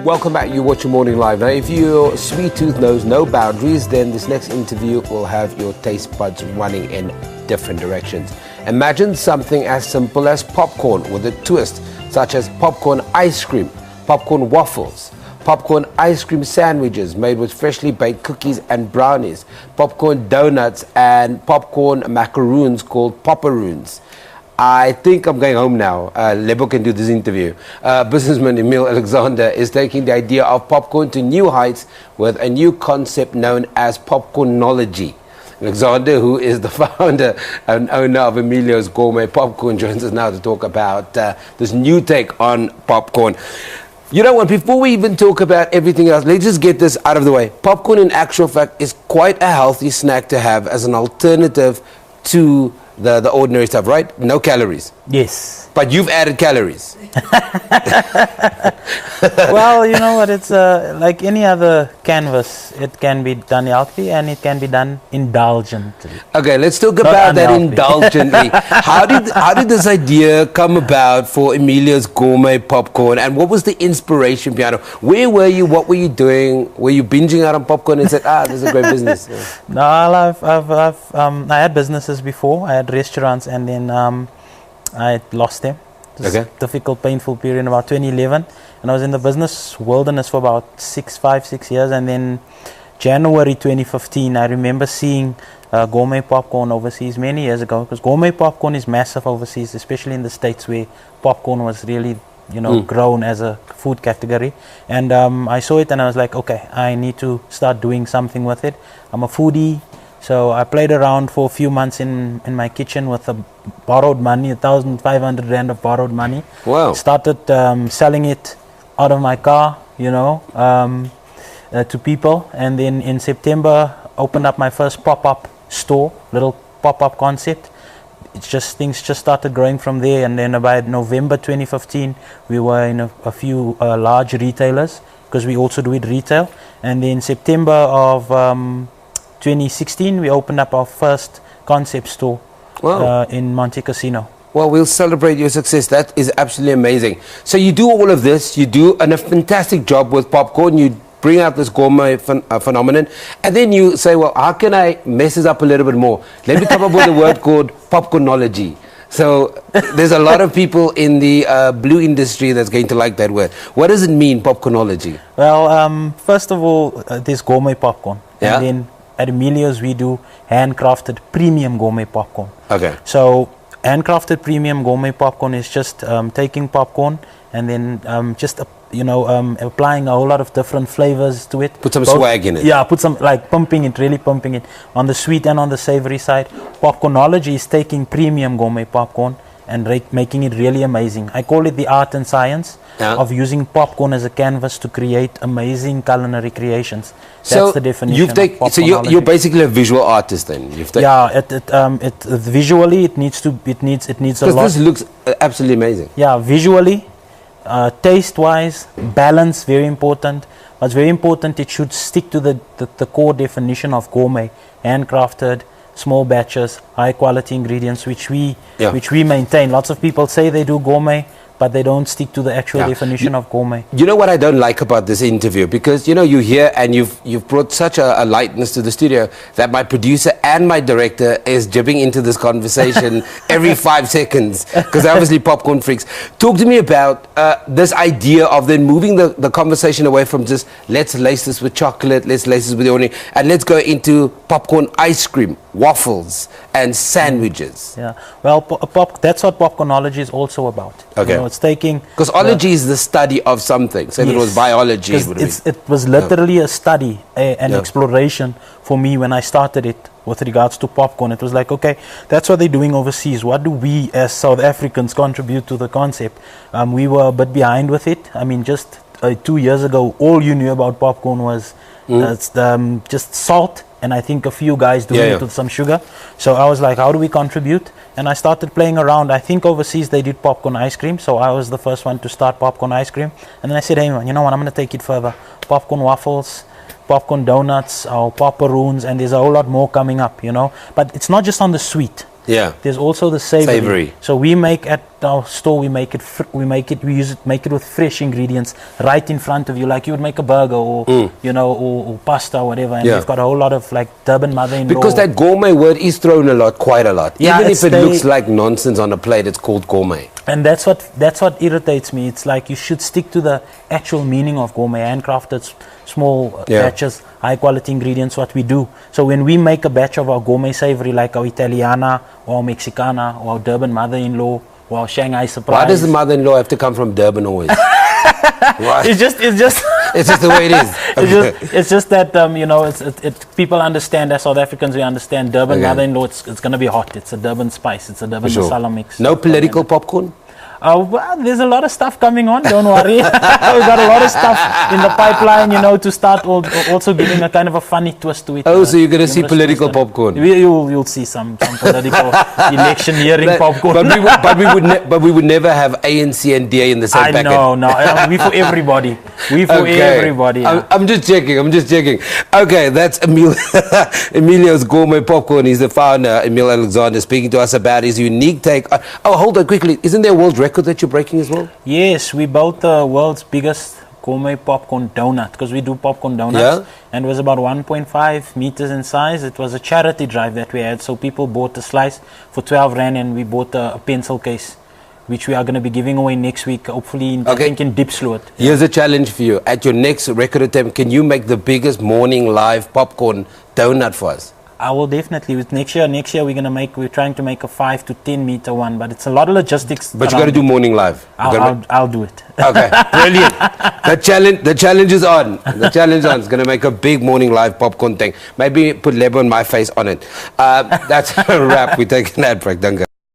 Welcome back. You're watching Morning Live. Now, if your sweet tooth knows no boundaries, then this next interview will have your taste buds running in different directions. Imagine something as simple as popcorn with a twist, such as popcorn ice cream, popcorn waffles, popcorn ice cream sandwiches made with freshly baked cookies and brownies, popcorn donuts, and popcorn macaroons called popparoons. I think I'm going home now. Lebo can do this interview. Businessman Emilio Alexander is taking the idea of popcorn to new heights with a new concept known as Popcornology. Alexander, who is the founder and owner of Emilio's Gourmet Popcorn, joins us now to talk about this new take on popcorn. You know what, before we even talk about everything else, let's just get this out of the way. Popcorn, in actual fact, is quite a healthy snack to have as an alternative to the ordinary stuff, right? No calories. Yes. But you've added calories. Well, you know what, it's like any other canvas. It can be done healthy and it can be done indulgently. Okay, let's talk about that indulgently. How did this idea come about for Emilio's Gourmet Popcorn, and what was the inspiration behind it? Where were you? What were you doing? Were you binging out on popcorn and said, this is a great business? Yeah. No, I had businesses before. I had restaurants, and then I lost them. It was a difficult, painful period in about 2011, and I was in the business wilderness for about 6 years, and then January 2015 I remember seeing gourmet popcorn overseas many years ago, because gourmet popcorn is massive overseas, especially in the States where popcorn was really grown as a food category. And I saw it and I was like, okay, I need to start doing something with it. I'm a foodie. So I played around for a few months in my kitchen with borrowed money, 1,500 rand of borrowed money. Wow. Started selling it out of my car, to people. And then in September, opened up my first pop-up store, little pop-up concept. Things just started growing from there. And then by November 2015, we were in a few large retailers, because we also do it retail. And then September of 2016, we opened up our first concept store in Monte Casino. Well, we'll celebrate your success. That is absolutely amazing. So you do all of this. You do a fantastic job with popcorn. You bring out this gourmet phenomenon. And then you say, well, how can I mess this up a little bit more? Let me come up with a word called Popcornology. So there's a lot of people in the blue industry that's going to like that word. What does it mean, Popcornology? Well, first of all, there's gourmet popcorn. Yeah. And then at Emilio's, we do handcrafted premium gourmet popcorn. Okay. So handcrafted premium gourmet popcorn is just taking popcorn and then applying a whole lot of different flavors to it. Put some swag in it. Yeah, really pumping it on the sweet and on the savory side. Popcornology is taking premium gourmet popcorn and making it really amazing. I call it the art and science of using popcorn as a canvas to create amazing culinary creations. That's the definition of popcornology. So you're basically a visual artist then? Visually it needs a lot. Because this looks absolutely amazing. Yeah, visually, taste-wise, balance, very important. What's very important, it should stick to the core definition of gourmet, handcrafted, small batches, high quality ingredients, which we maintain. Lots of people say they do gourmet, but they don't stick to the actual definition of gourmet. You know what I don't like about this interview? Because you're here and you've brought such a lightness to the studio that my producer and my director is jibbing into this conversation every 5 seconds, because they're obviously popcorn freaks. Talk to me about this idea of then moving the conversation away from just let's lace this with chocolate, let's lace this with onion, and let's go into popcorn ice cream, waffles, and sandwiches. Yeah, well, that's what Popcornology is also about. Okay. It's taking... Because ology is the study of something. So if it was biology, it was literally a study, an exploration for me when I started it with regards to popcorn. It was like, okay, that's what they're doing overseas. What do we as South Africans contribute to the concept? We were a bit behind with it. I mean, just 2 years ago, all you knew about popcorn was just salt, and I think a few guys doing it with some sugar. So I was like, how do we contribute? And I started playing around. I think overseas they did popcorn ice cream, so I was the first one to start popcorn ice cream. And then I said, hey man, you know what, I'm going to take it further. Popcorn waffles, popcorn donuts, or popparoons, and there's a whole lot more coming up, But it's not just on the sweet. Yeah. There's also the savory. So we make at our store we make it with fresh ingredients right in front of you, like you would make a burger or you know, or pasta or whatever, and we've got a whole lot of like Durban mother-in-law. Because that gourmet word is thrown quite a lot. Yeah, even if it looks like nonsense on a plate, it's called gourmet. And that's what irritates me. It's like you should stick to the actual meaning of gourmet, handcrafted, small batches, high quality ingredients, what we do. So when we make a batch of our gourmet savory, like our Italiana or our Mexicana or our Durban mother-in-law or our Shanghai surprise. Why does the mother-in-law have to come from Durban always? It's just it's just the way it is. It's just that you know, people understand, as South Africans we understand Durban mother-in-law. It's going to be hot. It's a Durban spice. It's a Durban masala mix. No political popcorn. Well, there's a lot of stuff coming on, don't worry. We've got a lot of stuff in the pipeline, you know, to start also giving a kind of a funny twist to it. Oh, so you're going to see political popcorn. You'll see some political electioneering popcorn. But we would never have ANC and DA in the same packet. No, we for everybody. We for everybody. Yeah. I'm just checking. Okay, that's Emilio's Gourmet Popcorn. He's the founder, Emilio Alexander, speaking to us about his unique take. Hold on quickly. Isn't there a world record that you're breaking as well? Yes, we built the world's biggest gourmet popcorn donut, because we do popcorn donuts, and it was about 1.5 meters in size. It was a charity drive that we had, so people bought a slice for 12 Rand, and we bought a pencil case, which we are going to be giving away next week, hopefully I think in Diepsloot. Here's a challenge for you. At your next record attempt, can you make the biggest morning live popcorn donut for us? I will definitely. With next year we're trying to make a 5 to 10 meter one, but it's a lot of logistics. But you got to do morning live. I'll do it. Okay, brilliant. The challenge is on. The challenge is on. It's going to make a big morning live popcorn thing. Maybe put Lebo and my face on it. That's a wrap. We're taking that break. Danke.